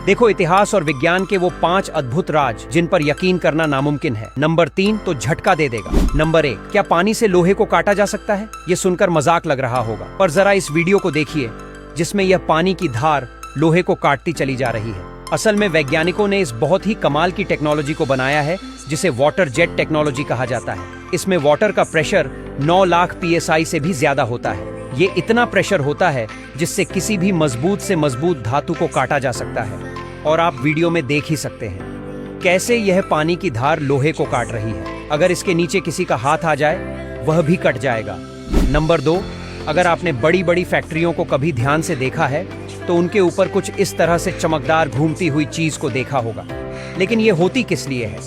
देखो इतिहास और विज्ञान के वो 5 अद्भुत राज जिन पर यकीन करना नामुमकिन है। नंबर 3 तो झटका दे देगा। नंबर 1, क्या पानी से लोहे को काटा जा सकता है? ये सुनकर मजाक लग रहा होगा, पर जरा इस वीडियो को देखिए जिसमें यह पानी की धार लोहे को काटती चली जा रही है। असल में वैज्ञानिकों ने इस बहुत ही कमाल की टेक्नोलॉजी को बनाया है जिसे वाटर जेट टेक्नोलॉजी कहा जाता है। इसमें वाटर का प्रेशर 9 लाख PSI से भी ज्यादा होता है। ये इतना प्रेशर होता है जिससे किसी भी मजबूत से मजबूत धातु को काटा जा सकता है। और आप वीडियो में देख ही सकते हैं कैसे यह पानी की धार लोहे को काट रही है। अगर इसके नीचे किसी का हाथ आ जाए वह भी कट जाएगा। नंबर 2, अगर आपने बड़ी बड़ी फैक्ट्रियों को कभी ध्यान से देखा है तो उनके ऊपर कुछ इस तरह से चमकदार घूमती हुई चीज को देखा होगा, लेकिन ये होती किस लिए है?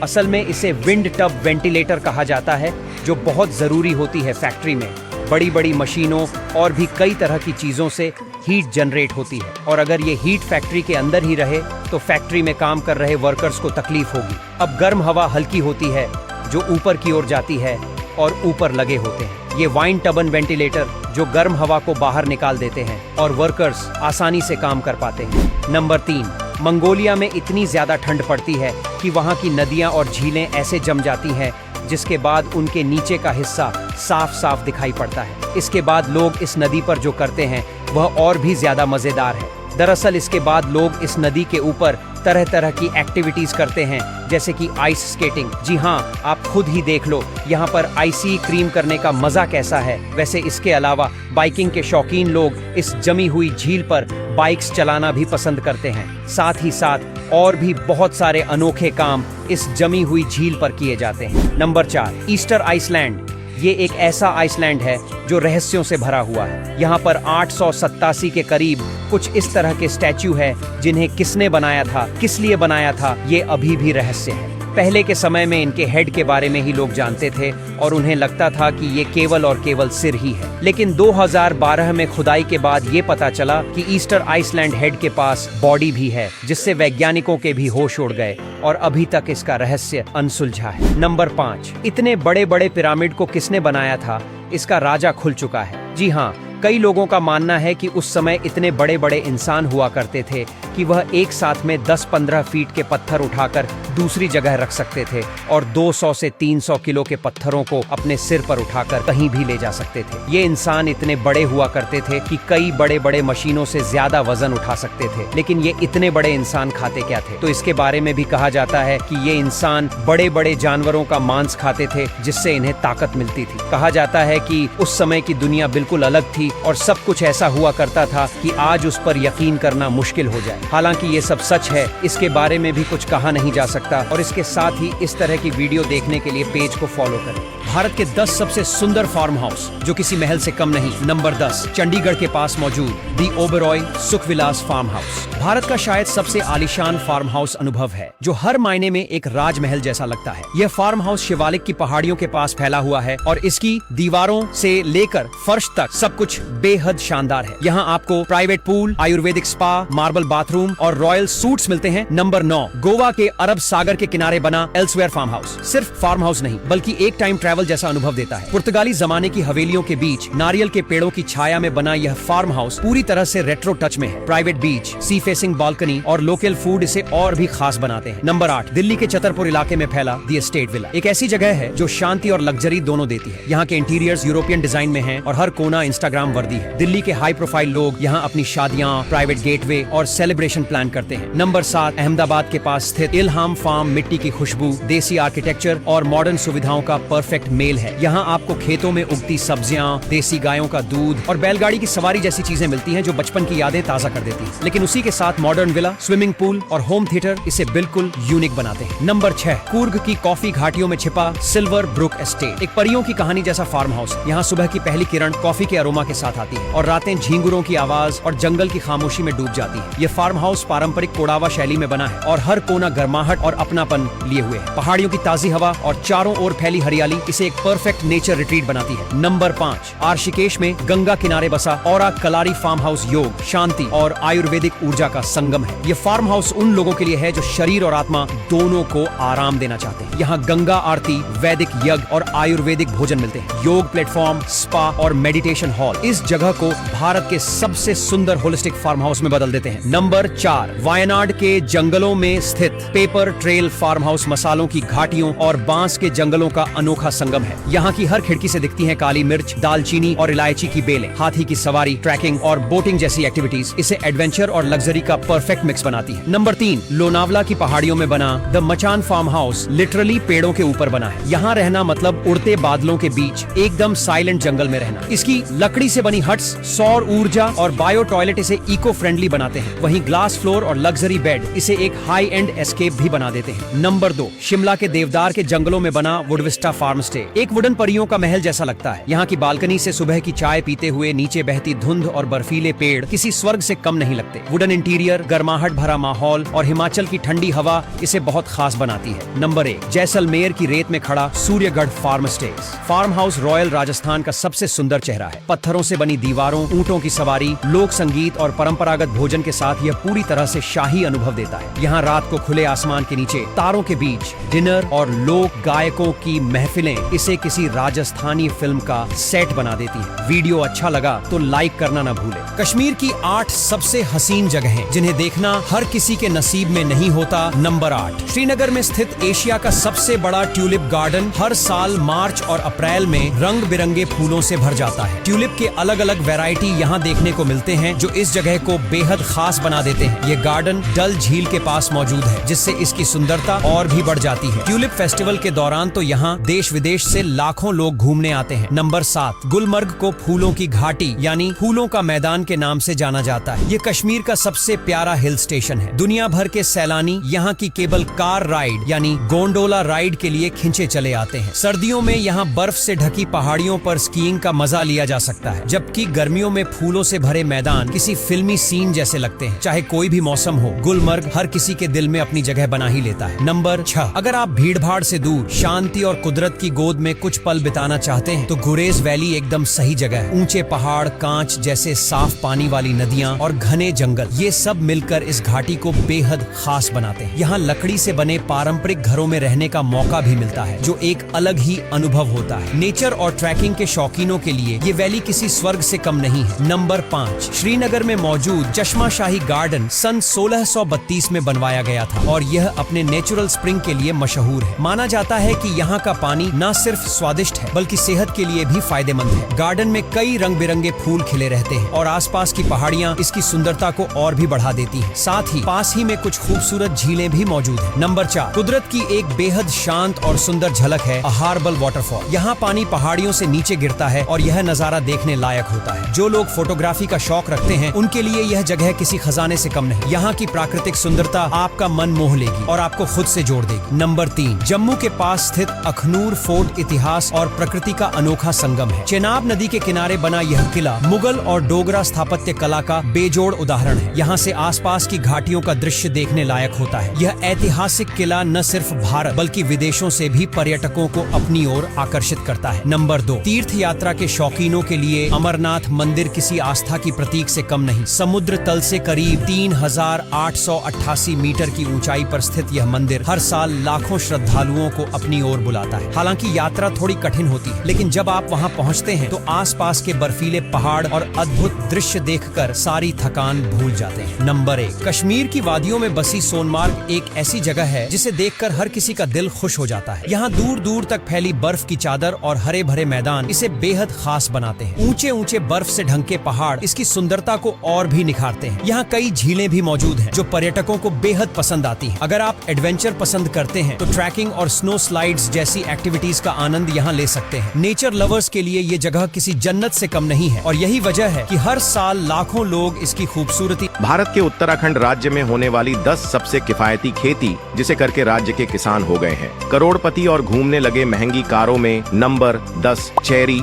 असल में इसे विंड टब वेंटिलेटर कहा जाता है, जो बहुत जरूरी होती है फैक्ट्री में। बड़ी बड़ी मशीनों और भी कई तरह की चीजों से हीट जनरेट होती है, और अगर ये हीट फैक्ट्री के अंदर ही रहे तो फैक्ट्री में काम कर रहे वर्कर्स को तकलीफ होगी। अब गर्म हवा हल्की होती है जो ऊपर की ओर जाती है और ऊपर लगे होते हैं ये वाइन टबन वेंटिलेटर, जो गर्म हवा को बाहर निकाल देते हैं और वर्कर्स आसानी से काम कर पाते हैं। नंबर 3, मंगोलिया में इतनी ज्यादा ठंड पड़ती है कि वहाँ की नदियाँ और झीलें ऐसे जम जाती हैं जिसके बाद उनके नीचे का हिस्सा साफ साफ दिखाई पड़ता है। इसके बाद लोग इस नदी पर जो करते हैं वह और भी ज्यादा मजेदार है। दरअसल इसके बाद लोग इस नदी के ऊपर तरह तरह की एक्टिविटीज करते हैं, जैसे कि आइस स्केटिंग। जी हाँ, आप खुद ही देख लो यहाँ पर आइसी क्रीम करने का मजा कैसा है। वैसे इसके अलावा बाइकिंग के शौकीन लोग इस जमी हुई झील पर बाइक्स चलाना भी पसंद करते हैं। साथ ही साथ और भी बहुत सारे अनोखे काम इस जमी हुई झील पर किए जाते हैं। Number 4, Easter Island. ये एक ऐसा आइसलैंड है जो रहस्यों से भरा हुआ है। यहाँ पर 887 के करीब कुछ इस तरह के स्टैच्यू है जिन्हें किसने बनाया था, किस लिए बनाया था, ये अभी भी रहस्य है। पहले के समय में इनके हेड के बारे में ही लोग जानते थे और उन्हें लगता था कि ये केवल और केवल सिर ही है, लेकिन 2012 में खुदाई के बाद ये पता चला कि ईस्टर आइसलैंड हेड के पास बॉडी भी है, जिससे वैज्ञानिकों के भी होश उड़ गए और अभी तक इसका रहस्य अनसुलझा है। नंबर 5, इतने बड़े बड़े पिरामिड को किसने बनाया था, इसका राजा खुल चुका है। जी हाँ, कई लोगों का मानना है कि उस समय इतने बड़े बड़े इंसान हुआ करते थे कि वह एक साथ में 10-15 फीट के पत्थर उठाकर दूसरी जगह रख सकते थे और 200 से 300 किलो के पत्थरों को अपने सिर पर उठाकर कहीं भी ले जा सकते थे। ये इंसान इतने बड़े हुआ करते थे कि कई बड़े बड़े मशीनों से ज्यादा वजन उठा सकते थे। लेकिन ये इतने बड़े इंसान खाते क्या थे? तो इसके बारे में भी कहा जाता है कि ये इंसान बड़े बड़े जानवरों का मांस खाते थे, जिससे इन्हें ताकत मिलती थी। कहा जाता है कि उस समय की दुनिया बिल्कुल अलग थी और सब कुछ ऐसा हुआ करता था कि आज उस पर यकीन करना मुश्किल हो जाए। हालांकि ये सब सच है, इसके बारे में भी कुछ कहा नहीं जा सकता। और इसके साथ ही इस तरह की वीडियो देखने के लिए पेज को फॉलो करें। भारत के 10 सबसे सुंदर फार्म हाउस जो किसी महल से कम नहीं। नंबर 10, चंडीगढ़ के पास मौजूद दी ओबेरॉय सुखविलास फार्म हाउस। भारत का शायद सबसे आलीशान फार्म हाउस अनुभव है, जो हर मायने में एक राजमहल जैसा लगता है। यह फार्म हाउस शिवालिक की पहाड़ियों के पास फैला हुआ है और इसकी दीवारों से लेकर फर्श तक सब कुछ बेहद शानदार है। यहाँ आपको private pool, Ayurvedic spa, marble bathroom और रॉयल सूट्स मिलते हैं। नंबर 9, गोवा के अरब सागर के किनारे बना एल्सवेयर फार्म हाउस सिर्फ फार्म हाउस नहीं बल्कि एक टाइम ट्रैवल जैसा अनुभव देता है। पुर्तगाली जमाने की हवेलियों के बीच नारियल के पेड़ों की छाया में बना यह फार्म हाउस पूरी तरह से रेट्रो टच में है। Private beach, sea facing balcony और लोकल फूड इसे और भी खास बनाते हैं। नंबर 8, दिल्ली के छतरपुर इलाके में फैला दी एस्टेट विला। एक ऐसी जगह है जो शांति और लग्जरी दोनों देती है। यहाँ के इंटीरियर्स यूरोपियन डिजाइन में हैं और हर कोना इंस्टाग्राम वर्दी है। दिल्ली के हाई प्रोफाइल लोग यहाँ अपनी शादियाँ, प्राइवेट गेटवे और सेलिब्रेशन प्लान करते हैं। नंबर 7, अहमदाबाद के पास स्थित इल्हाम फार्म मिट्टी की खुशबू, देसी आर्किटेक्चर और मॉडर्न सुविधाओं का परफेक्ट मेल है। यहाँ आपको खेतों में उगती सब्जियाँ, देसी गायों का दूध और बैलगाड़ी की सवारी जैसी चीजें मिलती हैं जो बचपन की यादें ताजा कर देती हैं। लेकिन उसी के साथ मॉडर्न विला, स्विमिंग पूल और होम थिएटर इसे बिल्कुल यूनिक बनाते हैं। नंबर 6, कूर्ग की कॉफी घाटियों में छिपा सिल्वर ब्रुक एस्टेट। एक परियों की कहानी जैसा फार्म हाउस। यहाँ सुबह की पहली किरण कॉफी के अरोमा के साथ आती है और रातें झींगुरों की आवाज और जंगल की खामोशी में डूब जाती है। ये फार्म हाउस पारंपरिक कोडावा शैली में बना है और हर कोना गर्माहट और अपनापन लिए हुए है। पहाड़ियों की ताजी हवा और चारों ओर फैली हरियाली इसे एक परफेक्ट नेचर रिट्रीट बनाती है। नंबर 5, आर्शिकेश में गंगा किनारे बसा औरा कलारी फार्म हाउस योग, शांति और आयुर्वेदिक ऊर्जा का संगम है। ये फार्म हाउस उन लोगों के लिए है जो शरीर और आत्मा दोनों को आराम देना चाहते हैं। यहाँ गंगा आरती, वैदिक यज्ञ और आयुर्वेदिक भोजन मिलते हैं। योग प्लेटफॉर्म, स्पा और मेडिटेशन हॉल इस जगह को भारत के सबसे सुंदर होलिस्टिक फार्म हाउस में बदल देते हैं। नंबर 4, वायनाड के जंगलों में स्थित पेपर ट्रेल फार्म हाउस मसालों की घाटियों और बांस के जंगलों का अनोखा संगम है। यहाँ की हर खिड़की से दिखती है काली मिर्च, दालचीनी और इलायची की बेलें। हाथी की सवारी, ट्रैकिंग और बोटिंग जैसी एक्टिविटीज इसे एडवेंचर और लग्जरी का परफेक्ट मिक्स बनाती है। नंबर 3, लोनावला की पहाड़ियों में बना द मचान फार्म हाउस लिटरली पेड़ों के ऊपर बना है। यहाँ रहना मतलब उड़ते बादलों के बीच एकदम साइलेंट जंगल में रहना। इसकी लकड़ी से बनी हट्स, सौर ऊर्जा और बायो टॉयलेट इसे इको फ्रेंडली बनाते हैं। वहीं ग्लास फ्लोर और लग्जरी बेड इसे एक हाई एंड एस्केप भी बना देते हैं। नंबर 2, शिमला के देवदार के जंगलों में बना वुडविस्टा फार्म स्टे एक वुडन परियों का महल जैसा लगता है। यहाँ की बालकनी से सुबह की चाय पीते हुए नीचे बहती धुंध और बर्फीले पेड़ किसी स्वर्ग से कम नहीं लगते। वुडन इंटीरियर, गर्माहट भरा माहौल और हिमाचल की ठंडी हवा इसे बहुत खास बनाती है। नंबर 1, जैसलमेर की रेत में खड़ा Suryagarh farm stay farm house royal Rajasthan का सबसे सुंदर चेहरा है। पत्थरों से बनी दीवारों, ऊंटों की सवारी, लोक संगीत और परंपरागत भोजन के साथ यह पूरी तरह से शाही अनुभव देता है। यहाँ रात को खुले आसमान के नीचे तारों के बीच डिनर और लोक गायकों की महफिलें इसे किसी राजस्थानी फिल्म का सेट बना देती हैं। वीडियो अच्छा लगा तो लाइक करना ना भूले। कश्मीर की 8 सबसे हसीन जगहें जिन्हें देखना हर किसी के नसीब में नहीं होता। नंबर 8, श्रीनगर में स्थित एशिया का सबसे बड़ा ट्यूलिप गार्डन हर साल मार्च और अप्रैल में रंग बिरंगे फूलों से भर जाता है। ट्यूलिप के अलग अलग वैरायटी यहाँ देखने को मिलते हैं जो इस जगह को बेहद खास बना देते हैं। ये गार्डन डल झील के पास मौजूद है जिससे इसकी सुंदरता और भी बढ़ जाती है। ट्यूलिप फेस्टिवल के दौरान तो यहाँ देश विदेश से लाखों लोग घूमने आते हैं। नंबर 7, गुलमर्ग को फूलों की घाटी यानी फूलों का मैदान के नाम से जाना जाता है। ये कश्मीर का सबसे प्यारा हिल स्टेशन है। दुनिया भर के सैलानी यहाँ की केबल कार राइड यानी गोंडोला राइड के लिए खिंचे चले आते हैं। सर्दियों में यहाँ बर्फ से ढकी पहाड़ियों पर स्कीइंग का मजा लिया जा सकता है, जबकि गर्मियों में फूलों से भरे मैदान किसी फिल्मी सीन जैसे लगते हैं। चाहे कोई भी मौसम हो, गुलमर्ग हर किसी के दिल में अपनी जगह बना ही लेता है। नंबर 6, अगर आप भीड़ भाड़ से दूर शांति और कुदरत की गोद में कुछ पल बिताना चाहते हैं तो गुरेज वैली एकदम सही जगह है। ऊंचे पहाड़, कांच जैसे साफ पानी वाली नदियां और घने जंगल, ये सब मिलकर इस घाटी को बेहद खास बनाते हैं। यहाँ लकड़ी से बने पारंपरिक घरों में रहने का मौका भी मिलता है जो एक अलग ही अनुभव होता है। नेचर और ट्रैकिंग के शौकीनों के लिए ये वैली किसी स्वर्ग से कम नहीं है। नंबर 5, श्रीनगर में मौजूद चश्मा शाही गार्डन सन 1632 में बनवाया गया था और यह अपने नेचुरल स्प्रिंग के लिए मशहूर है। माना जाता है कि यहाँ का पानी न सिर्फ स्वादिष्ट है बल्कि सेहत के लिए भी फायदेमंद है। गार्डन में कई रंग बिरंगे फूल खिले रहते हैं और आसपास की पहाड़ियाँ इसकी सुंदरता को और भी बढ़ा देती हैं। साथ ही पास ही में कुछ खूबसूरत झीलें भी मौजूद हैं। नंबर 4, कुदरत की एक बेहद शांत और सुंदर झलक है अहारबल वाटरफॉल। यहाँ पानी पहाड़ियों से नीचे गिरता है और यह नजारा देखने लायक होता है। जो लोग फोटोग्राफी का शौक रखते हैं उनके लिए यह जगह किसी खजाने से कम नहीं। यहाँ की प्राकृतिक सुंदरता आपका मन मोह लेगी और आपको खुद से जोड़ देगी। नंबर 3, जम्मू के पास स्थित अखनूर फोर्ट इतिहास और प्रकृति का अनोखा संगम है। चेनाब नदी के किनारे बना यह किला मुगल और डोगरा स्थापत्य कला का बेजोड़ उदाहरण है। यहाँ से आसपास की घाटियों का दृश्य देखने लायक होता है। यह ऐतिहासिक किला न सिर्फ भारत बल्कि विदेशों से भी पर्यटकों को अपनी ओर आकर्षित करता है। नंबर 2, तीर्थ यात्रा के शौकीनों के लिए अमरनाथ मंदिर किसी आस्था की प्रतीक से कम नहीं। समुद्र तल से करीब 3888 मीटर की ऊंचाई पर स्थित यह मंदिर हर साल लाखों श्रद्धालुओं को अपनी ओर बुलाता है। हालांकि यात्रा थोड़ी कठिन होती है, लेकिन जब आप वहां पहुंचते हैं तो आसपास के बर्फीले पहाड़ और अद्भुत दृश्य देखकर सारी थकान भूल जाते हैं। नंबर 1, कश्मीर की वादियों में बसी सोनमार्ग एक ऐसी जगह है जिसे देखकर हर किसी का दिल खुश हो जाता है। यहाँ दूर दूर तक फैली बर्फ की चादर और हरे भरे मैदान इसे बेहद खास बनाते हैं। ऊंचे ऊंचे बर्फ से ढंके पहाड़ इसकी सुंदरता को और भी निखारते हैं। यहाँ कई झीलें भी मौजूद हैं जो पर्यटकों को बेहद पसंद आती हैं। अगर आप एडवेंचर पसंद करते हैं तो ट्रैकिंग और स्नो स्लाइड्स जैसी एक्टिविटीज का आनंद यहाँ ले सकते हैं। नेचर लवर्स के लिए ये जगह किसी जन्नत से कम नहीं है और यही वजह है कि हर साल लाखों लोग इसकी खूबसूरती। भारत के उत्तराखंड राज्य में होने वाली 10 सबसे किफायती खेती जिसे करके राज्य के किसान हो गए हैं करोड़पति और घूमने लगे महंगी कारों में नंबर 10 चेरी।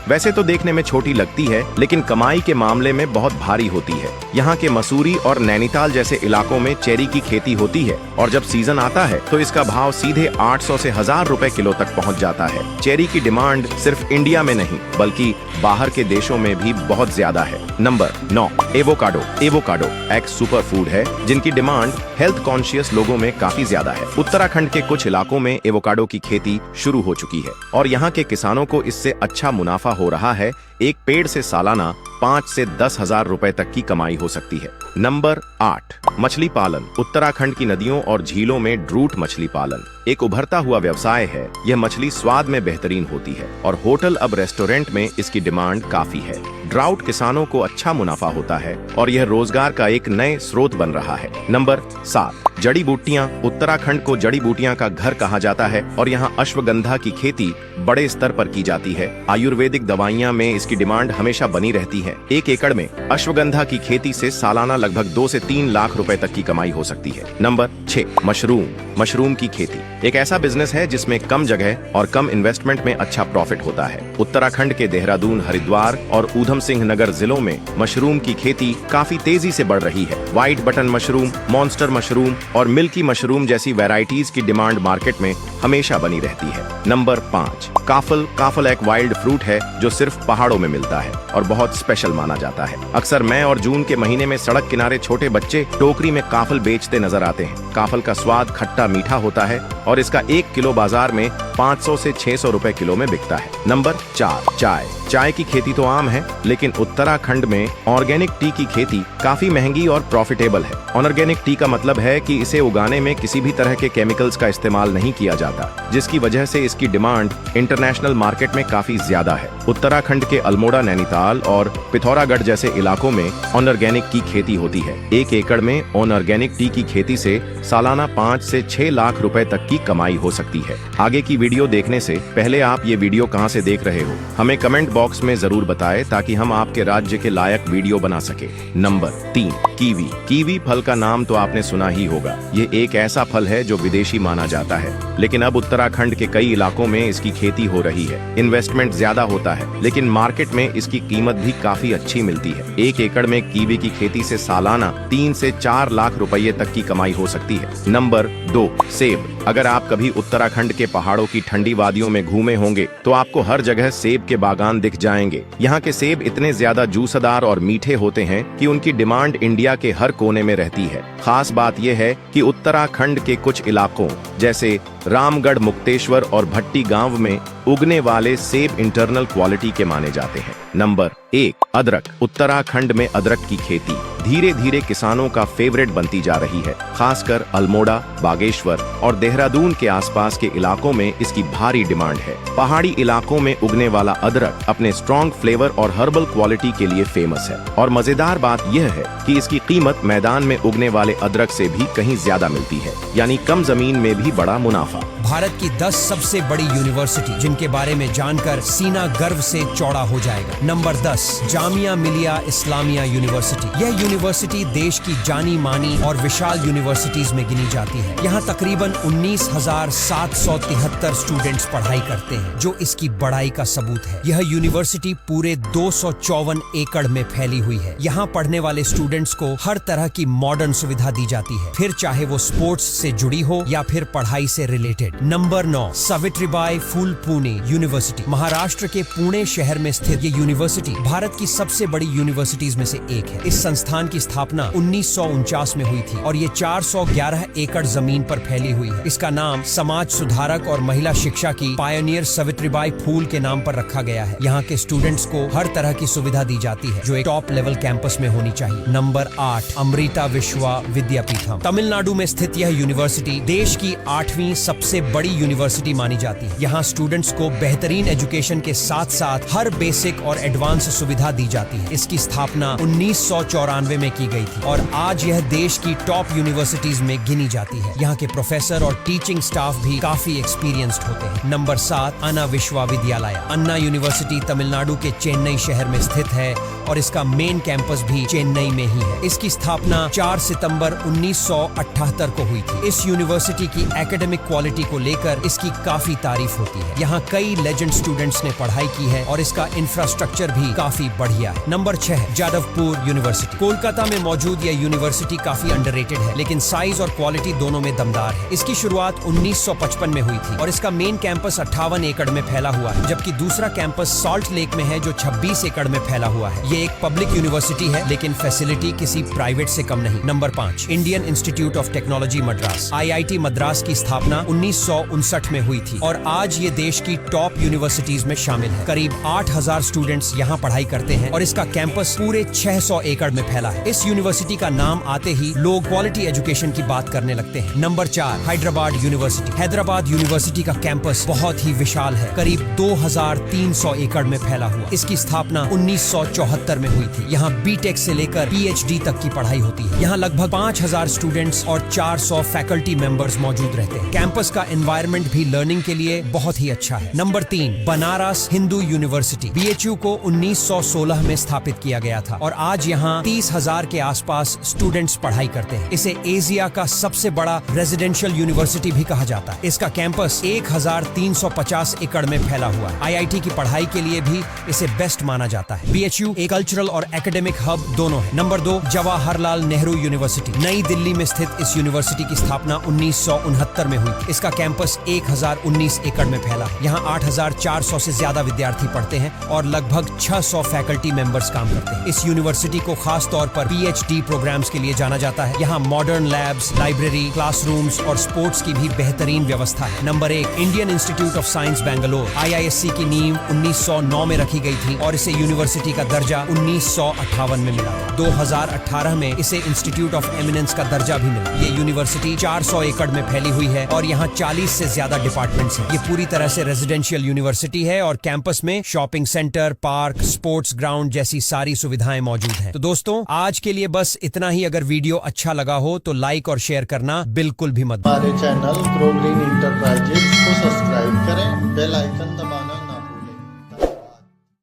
वैसे तो देखने में छोटी लगती है लेकिन कमाई के मामले में बहुत भारी होती है। यहाँ के मसूरी और नैनीताल जैसे इलाकों में चेरी की खेती होती है और जब सीजन आता है तो इसका भाव सीधे 800 से 1000 रुपए किलो तक पहुंच जाता है। चेरी की डिमांड सिर्फ इंडिया में नहीं बल्कि बाहर के देशों में भी बहुत ज्यादा है। Number 9, avocado. एवोकाडो एक सुपर फूड है जिनकी डिमांड हेल्थ कॉन्शियस लोगों में काफी ज्यादा है। उत्तराखंड के कुछ इलाकों में एवोकाडो की खेती शुरू हो चुकी है और यहाँ के किसानों को इससे अच्छा मुनाफा हो रहा है। एक पेड़ से सालाना 5 से 10 हजार रुपए तक की कमाई हो सकती है। नंबर 8, मछली पालन। उत्तराखंड की नदियों और झीलों में ड्रूट मछली पालन एक उभरता हुआ व्यवसाय है। यह मछली स्वाद में बेहतरीन होती है और होटल अब रेस्टोरेंट में इसकी डिमांड काफी है। ड्राउट किसानों को अच्छा मुनाफा होता है और यह रोजगार का एक नए स्रोत बन रहा है। नंबर 7, जड़ी बूटियां। उत्तराखंड को जड़ी बूटियां का घर कहा जाता है और यहाँ अश्वगंधा की खेती बड़े स्तर पर की जाती है। आयुर्वेदिक दवाइयां में इसकी डिमांड हमेशा बनी रहती है। 1 एकड़ में अश्वगंधा की खेती से सालाना लगभग 2 से 3 लाख रुपए तक की कमाई हो सकती है। Number 6, mushroom. मशरूम की खेती एक ऐसा बिजनेस है जिसमें कम जगह और कम इन्वेस्टमेंट में अच्छा प्रॉफिट होता है। उत्तराखंड के देहरादून, हरिद्वार और ऊधम सिंह नगर जिलों में मशरूम की खेती काफी तेजी से बढ़ रही है। White button mushroom, monster mushroom और मिल्की मशरूम जैसी वैरायटीज की डिमांड मार्केट में हमेशा बनी रहती है। नंबर 5, काफल। काफल एक वाइल्ड फ्रूट है जो सिर्फ पहाड़ों में मिलता है और बहुत स्पेशल माना जाता है। अक्सर मई और जून के महीने में सड़क किनारे छोटे बच्चे टोकरी में काफल बेचते नजर आते हैं। काफल का स्वाद खट्टा मीठा होता है और इसका 1 किलो बाजार में 500 से 600 रुपए किलो में बिकता है। नंबर 4, चाय। चाय की खेती तो आम है लेकिन उत्तराखंड में ऑर्गेनिक टी की खेती काफी महंगी और प्रॉफिटेबल है। ऑर्गेनिक टी का मतलब है कि इसे उगाने में किसी भी तरह के केमिकल्स का इस्तेमाल नहीं किया जाता, जिसकी वजह से इसकी डिमांड इंटरनेशनल मार्केट में काफी ज्यादा है। उत्तराखंड के अल्मोड़ा, नैनीताल और पिथौरागढ़ जैसे इलाकों में ऑर्गेनिक की खेती होती है। 1 एकड़ में ऑर्गेनिक टी की खेती से सालाना 5 से 6 लाख रुपए तक की कमाई हो सकती है। आगे की वीडियो देखने से पहले आप ये वीडियो कहां से देख रहे हो हमें कमेंट बॉक्स में जरूर बताएं ताकि हम आपके राज्य के लायक वीडियो बना सके। Number 3, kiwi. कीवी फल का नाम तो आपने सुना ही होगा। ये एक ऐसा फल है जो विदेशी माना जाता है, लेकिन अब उत्तराखंड के कई इलाकों में इसकी खेती हो रही है। इन्वेस्टमेंट ज्यादा होता है लेकिन मार्केट में इसकी कीमत भी काफी अच्छी मिलती है। 1 एकड़ में कीवी की खेती से सालाना 3 से 4 लाख रुपए तक की कमाई हो सकती है। नंबर 2, सेब। अगर आप कभी उत्तराखंड के पहाड़ों की ठंडी वादियों में घूमे होंगे तो आपको हर जगह सेब के बागान दिख जाएंगे। यहाँ के सेब इतने ज्यादा जूसदार और मीठे होते हैं कि उनकी डिमांड इंडिया के हर कोने में रहती है। खास बात यह है कि उत्तराखंड के कुछ इलाकों जैसे रामगढ़, मुक्तेश्वर और भट्टी गांव में उगने वाले सेब इंटरनल क्वालिटी के माने जाते हैं। नंबर 1, अदरक। उत्तराखंड में अदरक की खेती धीरे धीरे किसानों का फेवरेट बनती जा रही है। खासकर अल्मोड़ा, बागेश्वर और देहरादून के आसपास के इलाकों में इसकी भारी डिमांड है। पहाड़ी इलाकों में उगने वाला अदरक अपने स्ट्रॉन्ग फ्लेवर और हर्बल क्वालिटी के लिए फेमस है और मजेदार बात यह है कि इसकी कीमत मैदान में उगने वाले अदरक से भी कहीं ज्यादा मिलती है, यानी कम जमीन में भी बड़ा मुनाफा। भारत की 10 सबसे बड़ी यूनिवर्सिटी जिनके बारे में जानकर सीना गर्व से चौड़ा हो जाएगा। Number 10, Jamia Millia Islamia university. यह यूनिवर्सिटी देश की जानी मानी और विशाल यूनिवर्सिटीज में गिनी जाती है। यहाँ तकरीबन 19,773 स्टूडेंट्स पढ़ाई करते हैं, जो इसकी बड़ाई का सबूत है। यह यूनिवर्सिटी पूरे 254 एकड़ में फैली हुई है। यहाँ पढ़ने वाले स्टूडेंट्स को हर तरह की मॉडर्न सुविधा दी जाती है, फिर चाहे वो स्पोर्ट्स से जुड़ी हो या फिर पढ़ाई से रिलेटेड। नंबर 9, सावित्रीबाई फूल पुणे यूनिवर्सिटी। महाराष्ट्र के पुणे शहर में स्थित ये यूनिवर्सिटी भारत की सबसे बड़ी यूनिवर्सिटीज में से एक है। इस संस्थान की स्थापना 1949 में हुई थी और ये 411 एकड़ जमीन पर फैली हुई है। इसका नाम समाज सुधारक और महिला शिक्षा की पायनियर सावित्रीबाई फूल के नाम पर रखा गया है। यहाँ के स्टूडेंट्स को हर तरह की सुविधा दी जाती है जो एक टॉप लेवल कैंपस में होनी चाहिए। नंबर 8, अमृता विश्वा विद्यापीठम। तमिलनाडु में स्थित यह यूनिवर्सिटी देश की 8वीं सबसे बड़ी यूनिवर्सिटी मानी जाती है। यहाँ स्टूडेंट्स को बेहतरीन एजुकेशन के साथ साथ हर बेसिक और एडवांस सुविधा दी जाती है। इसकी स्थापना 1994 में की गई थी और आज यह देश की टॉप यूनिवर्सिटीज में गिनी जाती है। यहाँ के प्रोफेसर और टीचिंग स्टाफ भी काफी एक्सपीरियंस्ड होते हैं। नंबर 7, अन्ना विश्वविद्यालय। अन्ना यूनिवर्सिटी तमिलनाडु के चेन्नई शहर में स्थित है और इसका मेन कैंपस भी चेन्नई में ही है। इसकी स्थापना 4 सितंबर 1978 को हुई थी। इस यूनिवर्सिटी की एकेडमिक क्वालिटी को लेकर इसकी काफी तारीफ होती है। यहाँ कई लेजेंड स्टूडेंट्स ने पढ़ाई की है और इसका इंफ्रास्ट्रक्चर भी काफी बढ़िया है। Number 6 Jadavpur university. कोलकाता में मौजूद यह यूनिवर्सिटी काफी अंडररेटेड है, लेकिन साइज और क्वालिटी दोनों में दमदार है। इसकी शुरुआत 1955 में हुई थी और इसका मेन कैंपस 58 एकड़ में फैला हुआ है, जबकि दूसरा कैंपस सॉल्ट लेक में है जो 26 एकड़ में फैला हुआ है। ये एक पब्लिक यूनिवर्सिटी है, लेकिन फैसिलिटी किसी प्राइवेट से कम नहीं। Number 5 Indian institute of technology Madras. IIT Madras की स्थापना 1959 में हुई थी और आज ये देश की टॉप यूनिवर्सिटीज में शामिल है। करीब 8000 स्टूडेंट्स यहाँ पढ़ाई करते हैं और इसका कैंपस पूरे 600 एकड़ में फैला है। इस यूनिवर्सिटी का नाम आते ही लोग क्वालिटी एजुकेशन की बात करने लगते हैं। Number 4 Hyderabad university. Hyderabad university का कैंपस बहुत ही विशाल है, करीब 2300 एकड़ में फैला हुआ। इसकी स्थापना 1974 में हुई थी। यहाँ बीटेक से लेकर PhD तक की पढ़ाई होती है। यहाँ लगभग 5000 स्टूडेंट्स और 400 फैकल्टी मेंबर्स मौजूद रहते हैं। कैंपस का एनवायरनमेंट भी लर्निंग के लिए बहुत ही अच्छा है। Number 3 Banaras Hindu university. BHU को 1916 में स्थापित किया गया था और आज यहाँ 30,000 के आसपास स्टूडेंट्स पढ़ाई करते हैं। इसे एशिया का सबसे बड़ा रेजिडेंशियल यूनिवर्सिटी भी कहा जाता है। इसका कैंपस 1350 एकड़ में फैला हुआ है। IIT की पढ़ाई के लिए भी इसे बेस्ट माना जाता है। BHU एक कल्चरल और एकेडमिक हब दोनों है। Number 2 Jawaharlal Nehru university. नई दिल्ली में स्थित इस यूनिवर्सिटी की स्थापना 1969 में हुई थी। इसका कैंपस 1019 एकड़ में फैला है। यहाँ 8400 से ज्यादा विद्यार्थी पढ़ते हैं और लगभग 600 फैकल्टी मेंबर्स काम करते हैं। इस यूनिवर्सिटी को खास तौर पर PhD प्रोग्राम्स के लिए जाना जाता है। यहाँ मॉडर्न लैब्स, लाइब्रेरी, क्लासरूम्स और स्पोर्ट्स की भी बेहतरीन व्यवस्था है। Number 1 Indian institute of science Bangalore. IISc की नींव 1909 में रखी गई थी और इसे यूनिवर्सिटी का दर्जा 1958 में मिला। 2018 में इसे इंस्टीट्यूट ऑफ एमिनेंस का दर्जा भी मिला। ये यूनिवर्सिटी 400 एकड़ में फैली हुई है और यहाँ 40 से ज्यादा डिपार्टमेंट्स हैं। ये पूरी तरह से रेजिडेंशियल यूनिवर्सिटी है और कैंपस में shopping centre, park, sports ground जैसी सारी सुविधाएं मौजूद हैं। तो दोस्तों आज के लिए बस इतना ही। अगर वीडियो अच्छा लगा हो तो लाइक और शेयर करना बिल्कुल भी मत भूलिए। हमारे चैनल ग्रो ग्रीन इंटरप्राइजेज को सब्सक्राइब करें, बेल आइकन दबाएं।